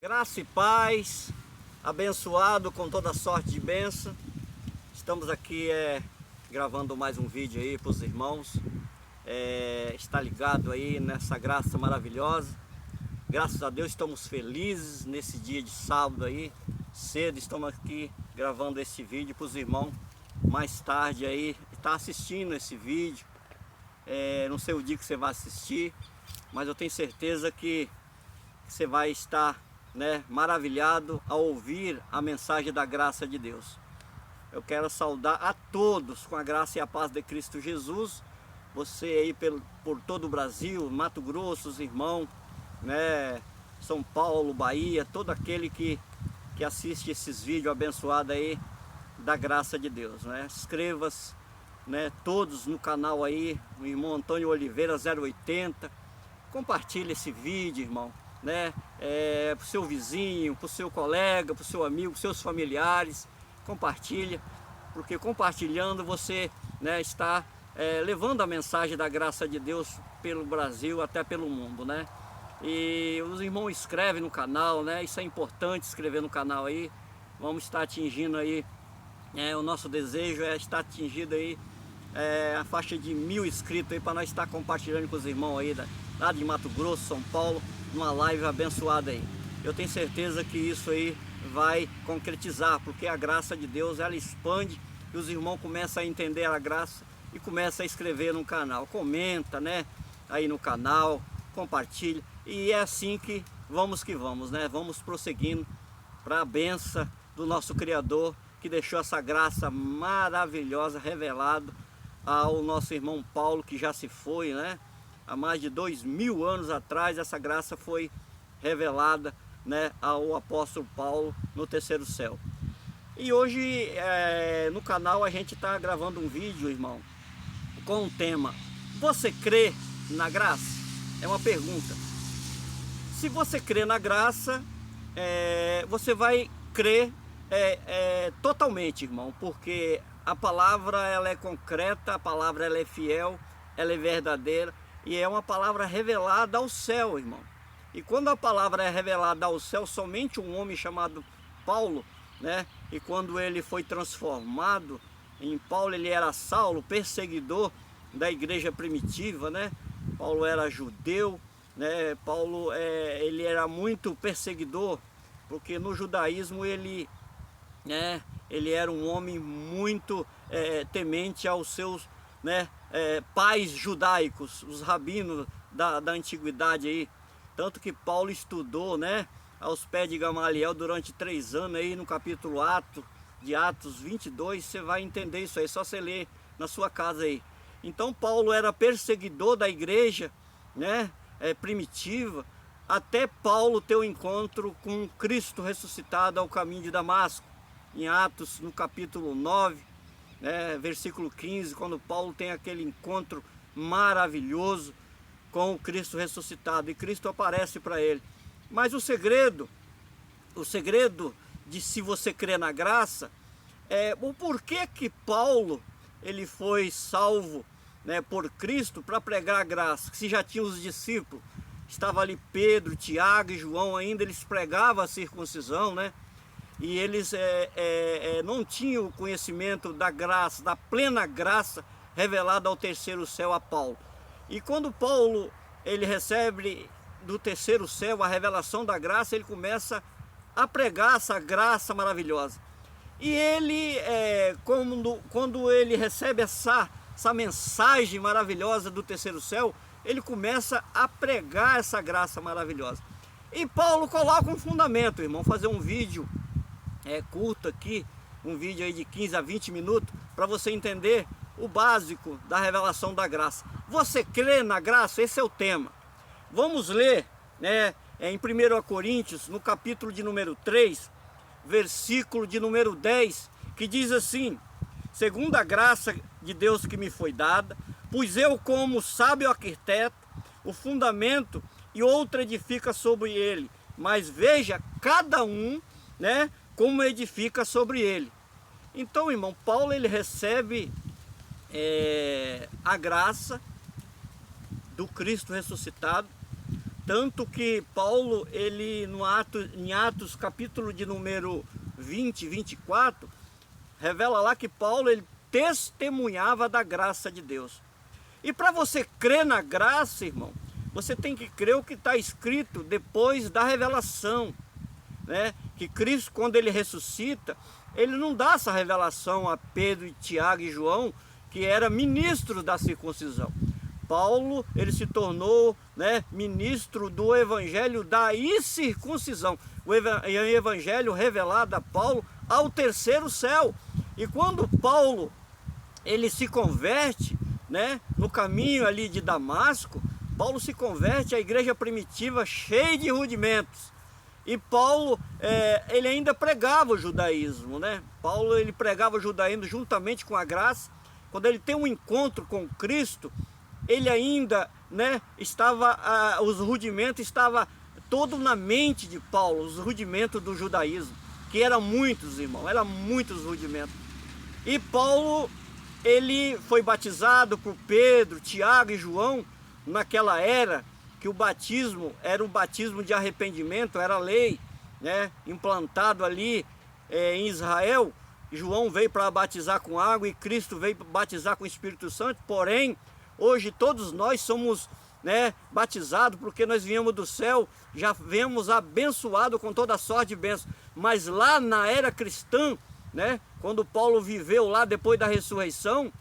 Graça e paz, abençoado com toda sorte de bênção. Estamos aqui gravando mais um vídeo aí para os irmãos. Está ligado aí nessa graça maravilhosa. Graças a Deus estamos felizes nesse dia de sábado aí, cedo. Estamos aqui gravando esse vídeo para os irmãos. Mais tarde aí, está assistindo esse vídeo. Não sei o dia que você vai assistir, mas eu tenho certeza que você vai estar maravilhado ao ouvir a mensagem da graça de Deus. Eu quero saudar a todos com a graça e a paz de Cristo Jesus. Você aí por todo o Brasil, Mato Grosso, os irmãos, São Paulo, Bahia, todo aquele que assiste esses vídeos abençoados aí da graça de Deus, Inscreva-se, todos no canal aí, o irmão Antônio Oliveira 080. Compartilhe esse vídeo, irmão, para o seu vizinho, para o seu colega, para o seu amigo, para os seus familiares. Compartilha, porque compartilhando você está levando a mensagem da graça de Deus pelo Brasil, até pelo mundo, E os irmãos inscrevem no canal, Isso é importante, inscrever no canal aí. Vamos estar atingindo aí, o nosso desejo é estar atingindo aí a faixa de 1000 inscritos aí, para nós estar compartilhando com os irmãos aí lá de Mato Grosso, São Paulo, numa live abençoada aí. Eu tenho certeza que isso aí vai concretizar, porque a graça de Deus, ela expande e os irmãos começam a entender a graça e começam a escrever no canal. Comenta, aí no canal, compartilha, e é assim que vamos, Vamos prosseguindo para a bênção do nosso Criador, que deixou essa graça maravilhosa revelada ao nosso irmão Paulo, que já se foi, Há mais de 2000 anos atrás, essa graça foi revelada, ao apóstolo Paulo no terceiro céu. E hoje no canal a gente está gravando um vídeo, irmão, com o tema: você crê na graça? É uma pergunta. Se você crê na graça, você vai crer totalmente, irmão, porque a palavra ela é concreta, a palavra ela é fiel, ela é verdadeira, e é uma palavra revelada ao céu, irmão. E quando a palavra é revelada ao céu, somente um homem chamado Paulo, E quando ele foi transformado em Paulo, ele era Saulo, perseguidor da igreja primitiva, Paulo era judeu, Paulo ele era muito perseguidor, porque no judaísmo ele era um homem muito temente aos seus pais judaicos, os rabinos da antiguidade aí. Tanto que Paulo estudou aos pés de Gamaliel durante 3 anos aí no capítulo de Atos 22, você vai entender isso aí, só você ler na sua casa aí. Então Paulo era perseguidor da igreja primitiva, até Paulo ter o encontro com Cristo ressuscitado ao caminho de Damasco, em Atos no capítulo 9, versículo 15, quando Paulo tem aquele encontro maravilhoso com o Cristo ressuscitado, e Cristo aparece para ele. Mas o segredo de se você crer na graça é o porquê que Paulo ele foi salvo por Cristo para pregar a graça. Se já tinha os discípulos, estava ali Pedro, Tiago e João ainda, eles pregavam a circuncisão, e eles não tinham o conhecimento da graça, da plena graça revelada ao terceiro céu a Paulo. E quando Paulo ele recebe do terceiro céu a revelação da graça, ele começa a pregar essa graça maravilhosa. E ele, quando ele recebe essa mensagem maravilhosa do terceiro céu, ele começa a pregar essa graça maravilhosa. E Paulo coloca um fundamento, irmão, fazer um vídeo curto aqui, um vídeo aí de 15 a 20 minutos, para você entender o básico da revelação da graça. Você crê na graça? Esse é o tema. Vamos ler em 1 Coríntios, no capítulo de número 3, versículo de número 10, que diz assim: segundo a graça de Deus que me foi dada, pus eu como sábio arquiteto o fundamento, e outro edifica sobre ele, mas veja cada um como edifica sobre ele. Então, irmão, Paulo ele recebe a graça do Cristo ressuscitado, Tanto que Paulo, ele em Atos capítulo de número 20, 24, revela lá que Paulo, ele testemunhava da graça de Deus. E para você crer na graça, irmão, você tem que crer o que está escrito depois da revelação, né? Que Cristo, quando ele ressuscita, ele não dá essa revelação a Pedro, Tiago e João, que eram ministros da circuncisão. Paulo, ele se tornou, né, ministro do evangelho da incircuncisão, o evangelho revelado a Paulo ao terceiro céu. E quando Paulo, ele se converte, né, no caminho ali de Damasco, Paulo se converte à igreja primitiva cheia de rudimentos. E Paulo, ele ainda pregava o judaísmo, né? Paulo, ele pregava o judaísmo juntamente com a graça. Quando ele tem um encontro com Cristo, ele ainda, né, os rudimentos estavam todo na mente de Paulo, os rudimentos do judaísmo, que eram muitos, irmão, eram muitos rudimentos. E Paulo, ele foi batizado por Pedro, Tiago e João, naquela era que o batismo era o batismo de arrependimento, era a lei, né, implantado ali em Israel. João veio para batizar com água e Cristo veio para batizar com o Espírito Santo. Porém, hoje todos nós somos, né, batizados porque nós viemos do céu, já viemos abençoados com toda sorte de bênção. Mas lá na era cristã, né, quando Paulo viveu lá depois da ressurreição,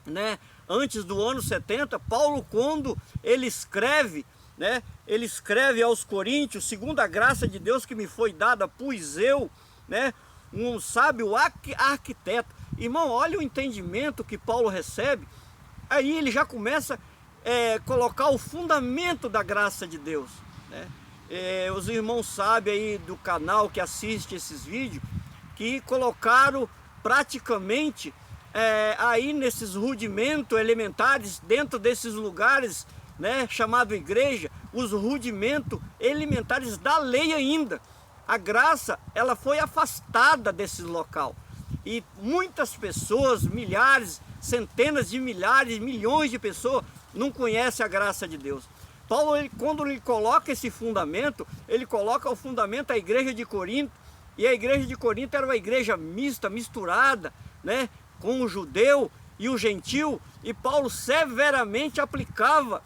né, antes do ano 70, Paulo, quando ele escreve, né, ele escreve aos Coríntios: segundo a graça de Deus que me foi dada, pus eu, né, um sábio arquiteto. Irmão, olha o entendimento que Paulo recebe. Aí ele já começa a colocar o fundamento da graça de Deus, né? Os irmãos sabem aí do canal que assiste esses vídeos, que colocaram praticamente aí nesses rudimentos elementares, dentro desses lugares, né, chamado igreja, os rudimentos elementares da lei ainda. A graça, ela foi afastada desse local. E muitas pessoas, milhares, centenas de milhares, milhões de pessoas não conhecem a graça de Deus. Paulo, quando ele coloca esse fundamento, ele coloca o fundamento da igreja de Corinto. E a igreja de Corinto era uma igreja mista, misturada, né, com o judeu e o gentil. E Paulo severamente aplicava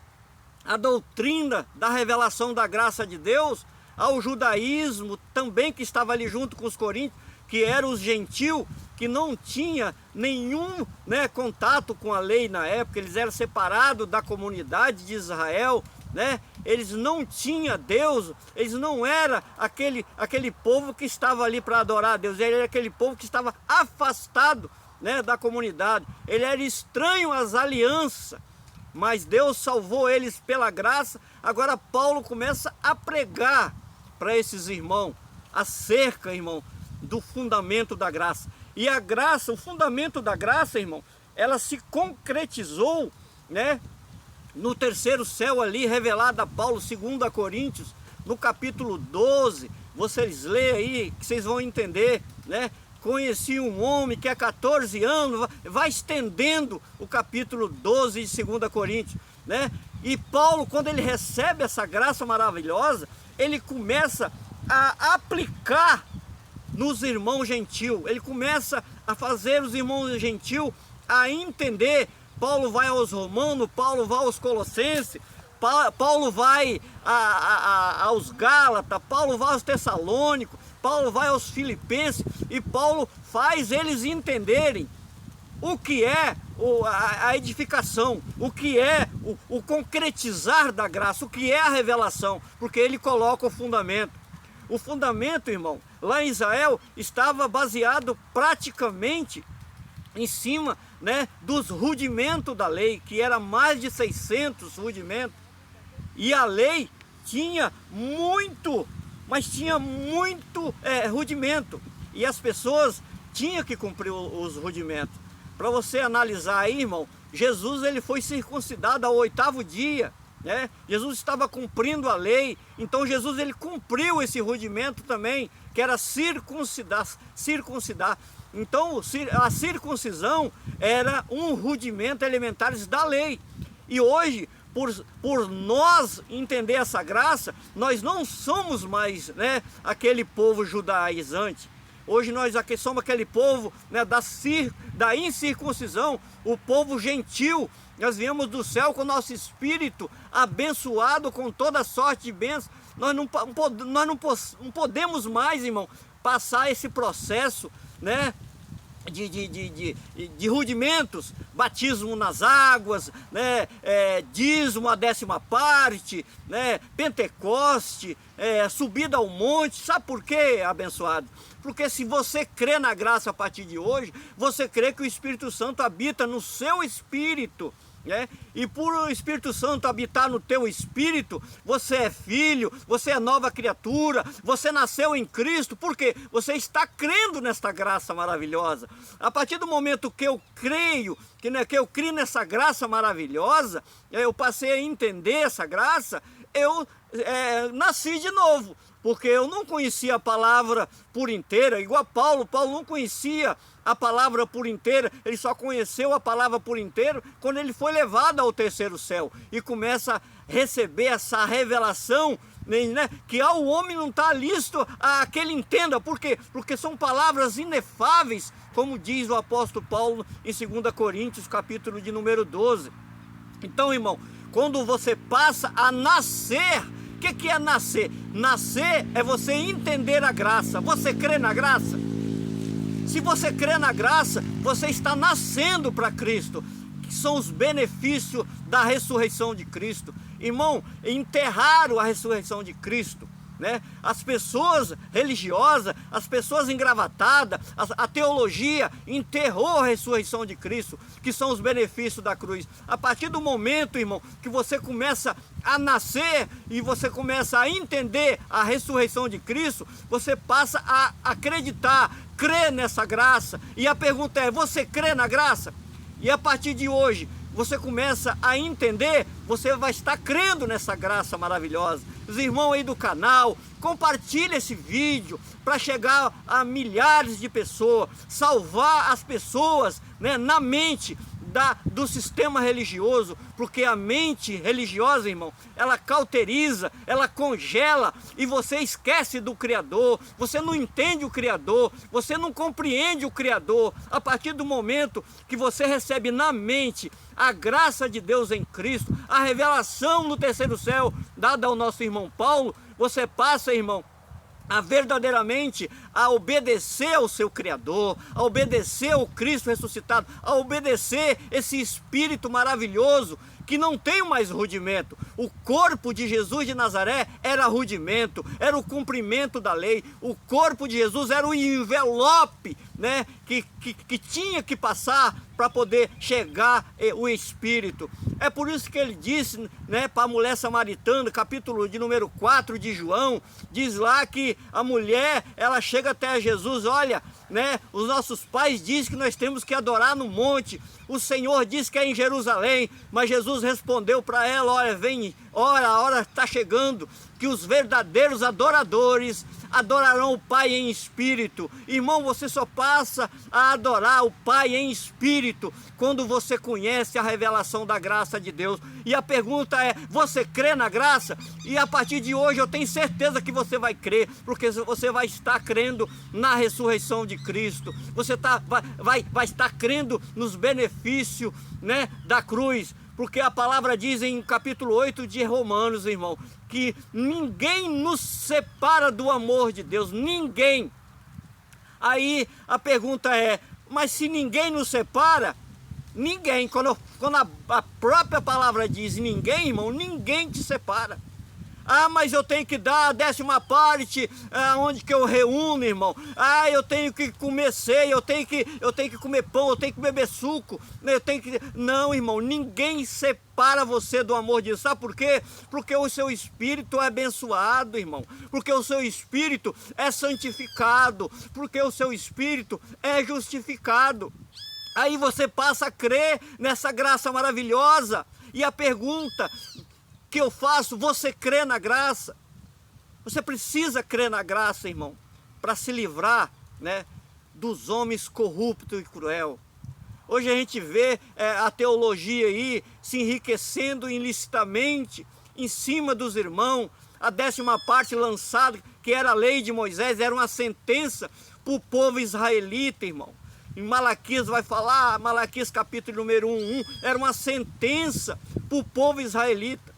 a doutrina da revelação da graça de Deus ao judaísmo também, que estava ali junto com os coríntios, que eram os gentios, que não tinha nenhum, né, contato com a lei na época. Eles eram separados da comunidade de Israel, né? Eles não tinham Deus, eles não eram aquele povo que estava ali para adorar a Deus. Ele era aquele povo que estava afastado, né, da comunidade. Ele era estranho às alianças, mas Deus salvou eles pela graça. Agora Paulo começa a pregar para esses irmãos acerca, irmão, do fundamento da graça. E a graça, o fundamento da graça, irmão, ela se concretizou, né, no terceiro céu ali, revelado a Paulo, 2 Coríntios, no capítulo 12. Vocês leem aí, que vocês vão entender, né? Conheci um homem que há 14 anos, vai estendendo o capítulo 12 de 2 Coríntios, né? E Paulo, quando ele recebe essa graça maravilhosa, ele começa a aplicar nos irmãos gentios. Ele começa a fazer os irmãos gentios a entender. Paulo vai aos romanos, Paulo vai aos colossenses, Paulo vai aos gálatas, Paulo vai aos tessalônicos, Paulo vai aos filipenses, e Paulo faz eles entenderem o que é a edificação, o que é o concretizar da graça, o que é a revelação, porque ele coloca o fundamento. O fundamento, irmão, lá em Israel estava baseado praticamente em cima, né, dos rudimentos da lei, que era mais de 600 rudimentos. E a lei tinha muito, mas tinha muito rudimento, e as pessoas tinham que cumprir os rudimentos. Para você analisar aí, irmão, Jesus, ele foi circuncidado ao 8º dia, né? Jesus estava cumprindo a lei. Então Jesus, ele cumpriu esse rudimento também, que era circuncidar. Então a circuncisão era um rudimento elementares da lei. E hoje por nós entender essa graça, nós não somos mais, né, aquele povo judaizante. Hoje nós aqui somos aquele povo, né, da incircuncisão, o povo gentil. Nós viemos do céu com o nosso espírito abençoado com toda sorte de bênçãos. Nós não podemos mais, irmão, passar esse processo, né, de rudimentos, batismo nas águas, né, dízimo a 10ª parte, né, Pentecoste, subida ao monte. Sabe por quê, abençoado? Porque se você crê na graça a partir de hoje, você crê que o Espírito Santo habita no seu espírito, né? E por o Espírito Santo habitar no teu espírito, você é filho, você é nova criatura, você nasceu em Cristo, porque você está crendo nesta graça maravilhosa. A partir do momento que eu creio, que eu crio nessa graça maravilhosa, eu passei a entender essa graça, eu nasci de novo, porque eu não conhecia a palavra por inteira, igual Paulo não conhecia a palavra por inteira, ele só conheceu a palavra por inteiro quando ele foi levado ao terceiro céu e começa a receber essa revelação, né, que ao homem não está listo a que ele entenda. Por quê? Porque são palavras inefáveis, como diz o apóstolo Paulo em 2 Coríntios, capítulo de número 12. Então, irmão, quando você passa a nascer, o que é nascer? Nascer é você entender a graça. Você crê na graça? Se você crê na graça, você está nascendo para Cristo, que são os benefícios da ressurreição de Cristo. Irmão, enterraram a ressurreição de Cristo, né? As pessoas religiosas, as pessoas engravatadas, a teologia enterrou a ressurreição de Cristo, que são os benefícios da cruz. A partir do momento, irmão, que você começa a nascer e você começa a entender a ressurreição de Cristo, você passa a acreditar, crer nessa graça. E a pergunta é: você crê na graça? E a partir de hoje você começa a entender, você vai estar crendo nessa graça maravilhosa. Os irmãos aí do canal, compartilhe esse vídeo para chegar a milhares de pessoas, salvar as pessoas, né, na mente do sistema religioso, porque a mente religiosa, irmão, ela cauteriza, ela congela, e você esquece do Criador, você não entende o Criador, você não compreende o Criador. A partir do momento que você recebe na mente a graça de Deus em Cristo, a revelação no terceiro céu dada ao nosso irmão Paulo, você passa, irmão, a verdadeiramente a obedecer ao seu Criador, a obedecer ao Cristo ressuscitado, a obedecer esse Espírito maravilhoso que não tem mais rudimento. O corpo de Jesus de Nazaré era rudimento, era o cumprimento da lei. O corpo de Jesus era o envelope, né, que tinha que passar para poder chegar o Espírito. É por isso que ele disse, né, para a mulher samaritana, capítulo de número 4 de João, diz lá que a mulher, ela chega até Jesus: olha, né, os nossos pais dizem que nós temos que adorar no monte, o Senhor diz que é em Jerusalém, mas Jesus respondeu para ela: olha, vem, a hora está chegando, que os verdadeiros adoradores adorarão o Pai em espírito. Irmão, você só passa a adorar o Pai em espírito quando você conhece a revelação da graça de Deus. E a pergunta é: você crê na graça? E a partir de hoje eu tenho certeza que você vai crer, porque você vai estar crendo na ressurreição de Cristo, você vai estar crendo nos benefícios, né, da cruz. Porque a palavra diz em capítulo 8 de Romanos, irmão, que ninguém nos separa do amor de Deus, ninguém. Aí a pergunta é: mas se ninguém nos separa, ninguém, quando a própria palavra diz ninguém, irmão, ninguém te separa. Ah, mas eu tenho que dar a 10ª parte, onde que eu reúno, irmão. Ah, eu tenho que comer ceia, eu tenho que comer pão, eu tenho que beber suco, eu tenho que... Não, irmão, ninguém separa você do amor de Deus. Sabe por quê? Porque o seu espírito é abençoado, irmão. Porque o seu espírito é santificado. Porque o seu espírito é justificado. Aí você passa a crer nessa graça maravilhosa. E a pergunta que eu faço: você crê na graça? Você precisa crer na graça, irmão, para se livrar, né, dos homens corruptos e cruel. Hoje a gente vê a teologia aí se enriquecendo ilicitamente em cima dos irmãos. A 10ª parte lançada, que era a lei de Moisés, era uma sentença para o povo israelita, irmão. Em Malaquias vai falar, Malaquias capítulo número 1, era uma sentença para o povo israelita.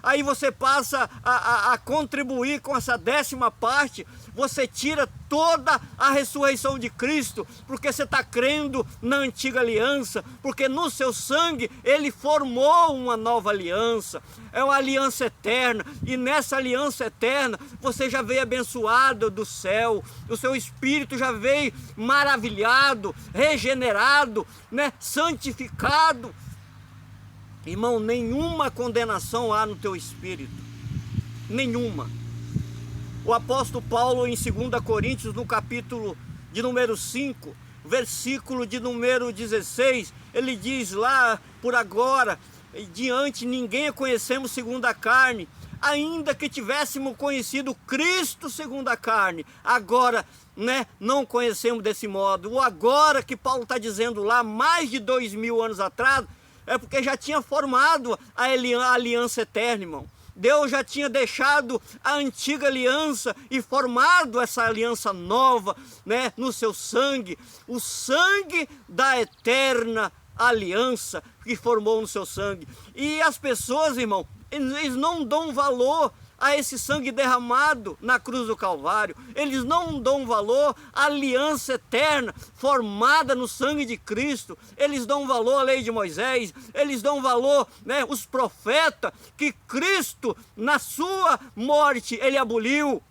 Aí você passa a contribuir com essa 10ª parte, você tira toda a ressurreição de Cristo, porque você está crendo na antiga aliança, porque no seu sangue Ele formou uma nova aliança, é uma aliança eterna, e nessa aliança eterna você já veio abençoado do céu, o seu espírito já veio maravilhado, regenerado, né, santificado. Irmão, nenhuma condenação há no teu espírito, nenhuma. O apóstolo Paulo em 2 Coríntios, no capítulo de número 5, versículo de número 16, ele diz lá, por agora, diante ninguém conhecemos segundo a carne, ainda que tivéssemos conhecido Cristo segundo a carne, agora, né, não conhecemos desse modo. O agora que Paulo está dizendo lá, mais de 2000 anos atrás, é porque já tinha formado a aliança eterna, irmão. Deus já tinha deixado a antiga aliança e formado essa aliança nova, né, no seu sangue. O sangue da eterna aliança que formou no seu sangue. E as pessoas, irmão, eles não dão valor a esse sangue derramado na cruz do Calvário. Eles não dão valor à aliança eterna formada no sangue de Cristo. Eles dão valor à lei de Moisés, eles dão valor, né, os profetas que Cristo na sua morte ele aboliu.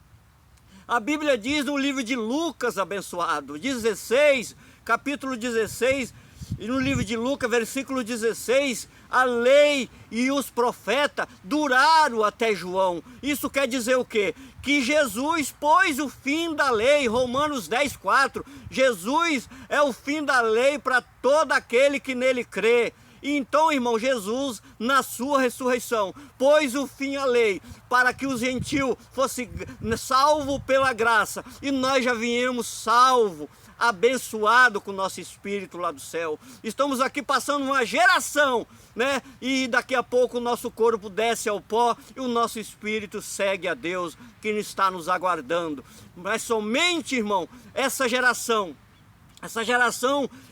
A Bíblia diz no livro de Lucas, abençoado, 16, capítulo 16, e no livro de Lucas, versículo 16, a lei e os profetas duraram até João. Isso quer dizer o quê? Que Jesus pôs o fim da lei, Romanos 10, 4. Jesus é o fim da lei para todo aquele que nele crê. E então, irmão, Jesus, na sua ressurreição, pôs o fim à lei, para que os gentios fossem salvos pela graça. E nós já viemos salvos, abençoado com o nosso espírito lá do céu. Estamos aqui passando uma geração, né? E daqui a pouco o nosso corpo desce ao pó e o nosso espírito segue a Deus, que está nos aguardando. Mas somente, irmão, essa geração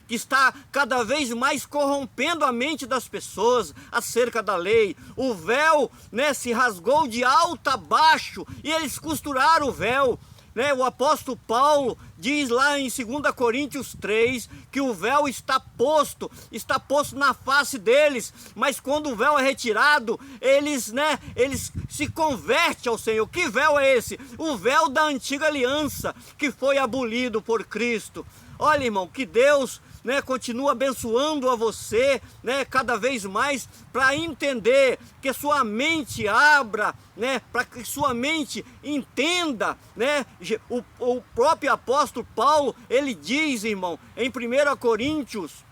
que está cada vez mais corrompendo a mente das pessoas acerca da lei. O véu, né, se rasgou de alto a baixo e eles costuraram o véu. Né? O apóstolo Paulo diz lá em 2 Coríntios 3 que o véu está posto na face deles, mas quando o véu é retirado, eles se convertem ao Senhor. Que véu é esse? O véu da antiga aliança, que foi abolido por Cristo. Olha, irmão, que Deus, né, continua abençoando a você, né, cada vez mais, para entender, que sua mente abra, né, para que sua mente entenda, né. O próprio apóstolo Paulo, ele diz, irmão, em 1 Coríntios,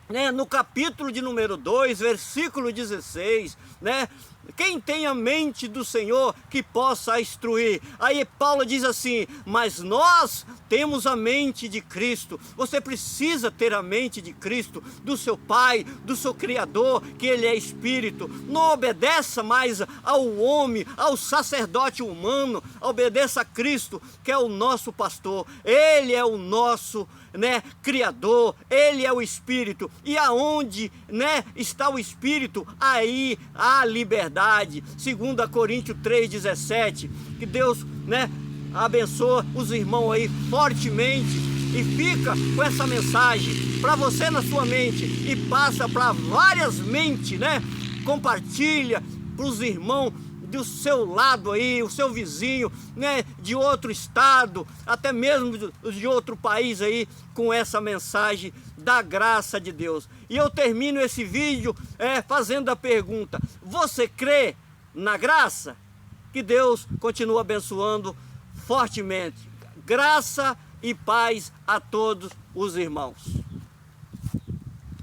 né, no capítulo de número 2, versículo 16, né, quem tem a mente do Senhor que possa instruir. Aí Paulo diz assim: mas nós temos a mente de Cristo. Você precisa ter a mente de Cristo, do seu Pai, do seu Criador, que Ele é Espírito. Não obedeça mais ao homem, ao sacerdote humano, obedeça a Cristo, que é o nosso pastor. Ele é o nosso, né, Criador, Ele é o Espírito, e aonde, né, está o Espírito, aí há liberdade. 2 Coríntios 3,17. Que Deus, né, abençoa os irmãos aí fortemente, e fica com essa mensagem para você na sua mente e passa para várias mentes, né? Compartilha para os irmãos do seu lado aí, o seu vizinho, né, de outro estado, até mesmo de outro país aí, com essa mensagem da graça de Deus. E eu termino esse vídeo fazendo a pergunta: você crê na graça? Que Deus continue abençoando fortemente. Graça e paz a todos os irmãos.